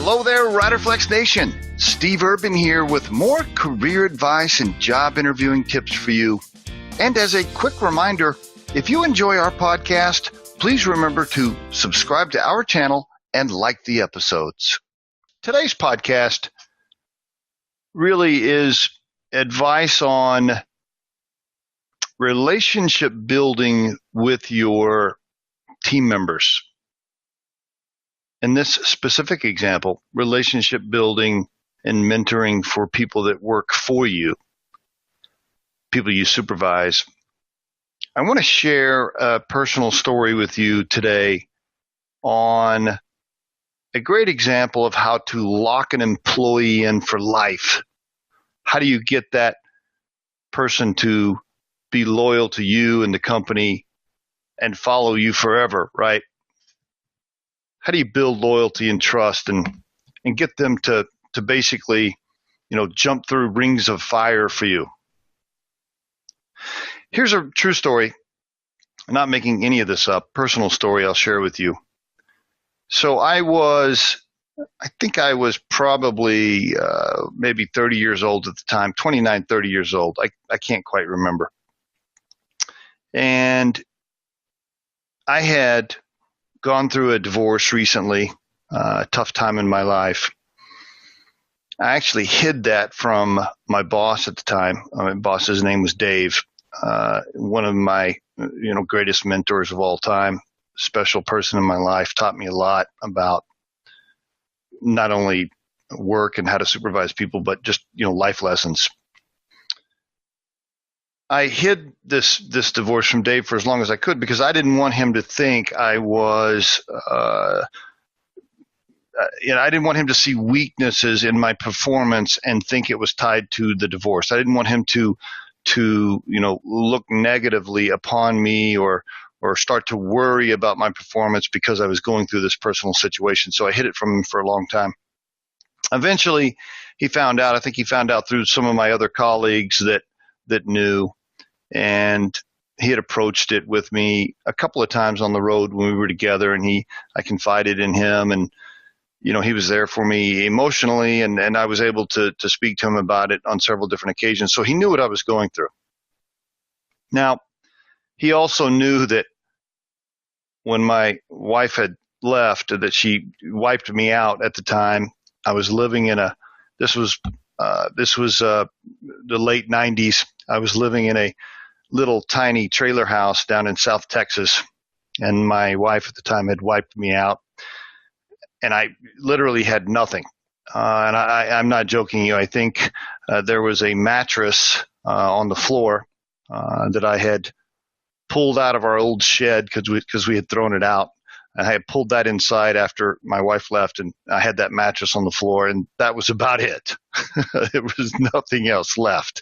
Hello there, Riderflex Nation. Steve Urban here with more career advice and job interviewing tips for you. And as a quick reminder, if you enjoy our podcast, please remember to subscribe to our channel and like the episodes. Today's podcast really is advice on relationship building with your team members. In this specific example, relationship building and mentoring for people that work for you, people you supervise. I want to share a personal story with you today on a great example of how to lock an employee in for life. How do you get that person to be loyal to you and the company and follow you forever, right? How do you build loyalty and trust and get them to basically, jump through rings of fire for you? Here's a true story. I'm not making any of this up. Personal story I'll share with you. So I think I was probably maybe 30 years old at the time, 29, 30 years old. I can't quite remember. And I had gone through a divorce recently, a tough time in my life. I actually hid that from my boss at the time. My boss's name was Dave, one of my greatest mentors of all time, special person in my life, taught me a lot about not only work and how to supervise people, but just life lessons. I hid this divorce from Dave for as long as I could because I didn't want him to think I was, I didn't want him to see weaknesses in my performance and think it was tied to the divorce. I didn't want him to look negatively upon me or start to worry about my performance because I was going through this personal situation. So I hid it from him for a long time. Eventually, he found out. I think he found out through some of my other colleagues that knew. And he had approached it with me a couple of times on the road when we were together, and I confided in him, and he was there for me emotionally, and I was able to speak to him about it on several different occasions. So he knew what I was going through. Now, he also knew that when my wife had left, that she wiped me out at the time. I was living in this was the late 90s. I was living in a little tiny trailer house down in South Texas, and my wife at the time had wiped me out, and I literally had nothing. And I'm not joking you. I think there was a mattress on the floor that I had pulled out of our old shed because we had thrown it out. And I had pulled that inside after my wife left, and I had that mattress on the floor, and that was about it. There was nothing else left.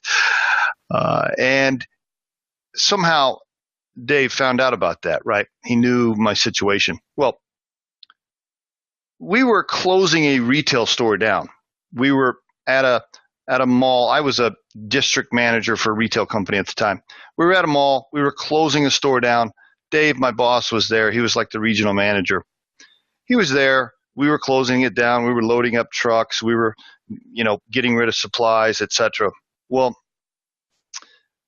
And somehow Dave found out about that, right? He knew my situation. Well, we were closing a retail store down. We were at a mall. I was a district manager for a retail company at the time. We were at a mall. We were closing a store down. Dave, my boss, was there. He was like the regional manager. He was there. We were closing it down. We were loading up trucks. We were, getting rid of supplies, etc. Well,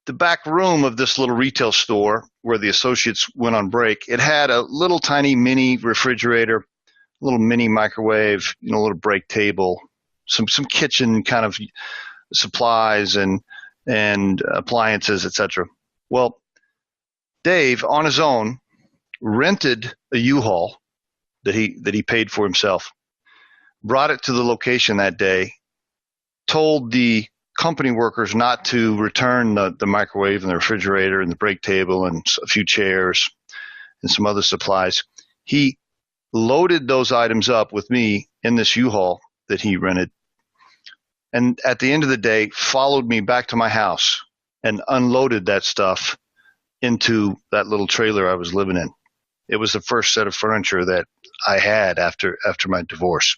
the back room of this little retail store where the associates went on break, it had a little tiny mini refrigerator, a little mini microwave, a little break table, some kitchen kind of supplies and appliances, etc. Well, Dave, on his own, rented a U-Haul that he paid for himself, brought it to the location that day, told the company workers not to return the microwave and the refrigerator and the break table and a few chairs and some other supplies. He loaded those items up with me in this U-Haul that he rented, and at the end of the day followed me back to my house and unloaded that stuff into that little trailer I was living in. It was the first set of furniture that I had after my divorce.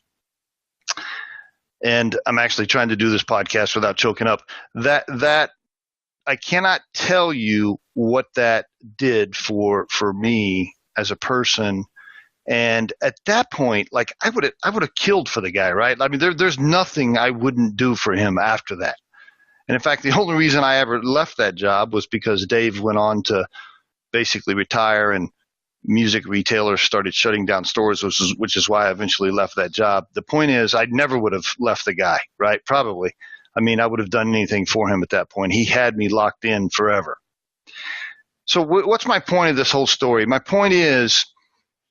And I'm actually trying to do this podcast without choking up. That I cannot tell you what that did for me as a person And at that point, like I would have killed for the guy, right? I mean, there's nothing I wouldn't do for him after that. And in fact, the only reason I ever left that job was because Dave went on to basically retire, and music retailers started shutting down stores, which is why I eventually left that job. The point is, I never would have left the guy, right? Probably. I mean, I would have done anything for him at that point. He had me locked in forever. So what's my point of this whole story? My point is,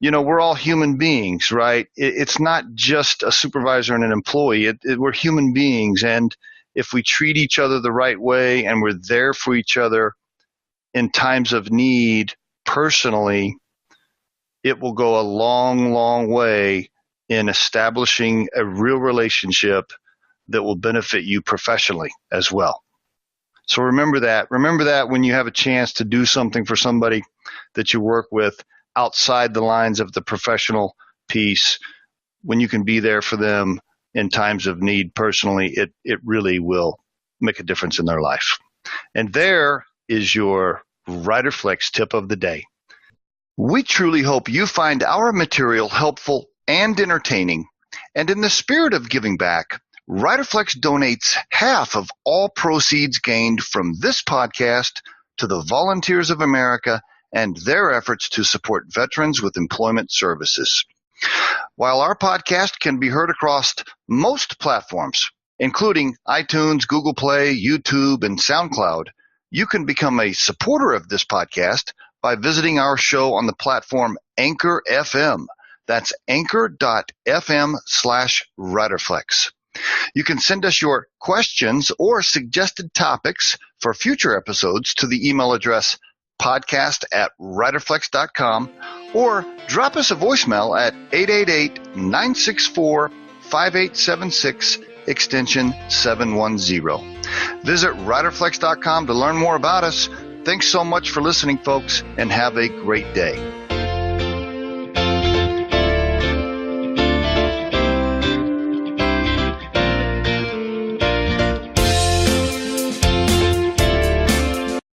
we're all human beings, right? It's not just a supervisor and an employee. We're human beings. And if we treat each other the right way and we're there for each other in times of need personally, it will go a long, long way in establishing a real relationship that will benefit you professionally as well. So remember that. Remember that when you have a chance to do something for somebody that you work with outside the lines of the professional piece, when you can be there for them in times of need personally, it really will make a difference in their life. And there is your Riderflex tip of the day. We truly hope you find our material helpful and entertaining. And in the spirit of giving back, Riderflex donates half of all proceeds gained from this podcast to the Volunteers of America and their efforts to support veterans with employment services. While our podcast can be heard across most platforms, including iTunes, Google Play, YouTube, and SoundCloud, you can become a supporter of this podcast by visiting our show on the platform Anchor FM. That's anchor.fm/Riderflex. You can send us your questions or suggested topics for future episodes to the email address podcast@riderflex.com, or drop us a voicemail at 888-964-5876, extension 710. Visit riderflex.com to learn more about us. Thanks so much for listening, folks, and have a great day.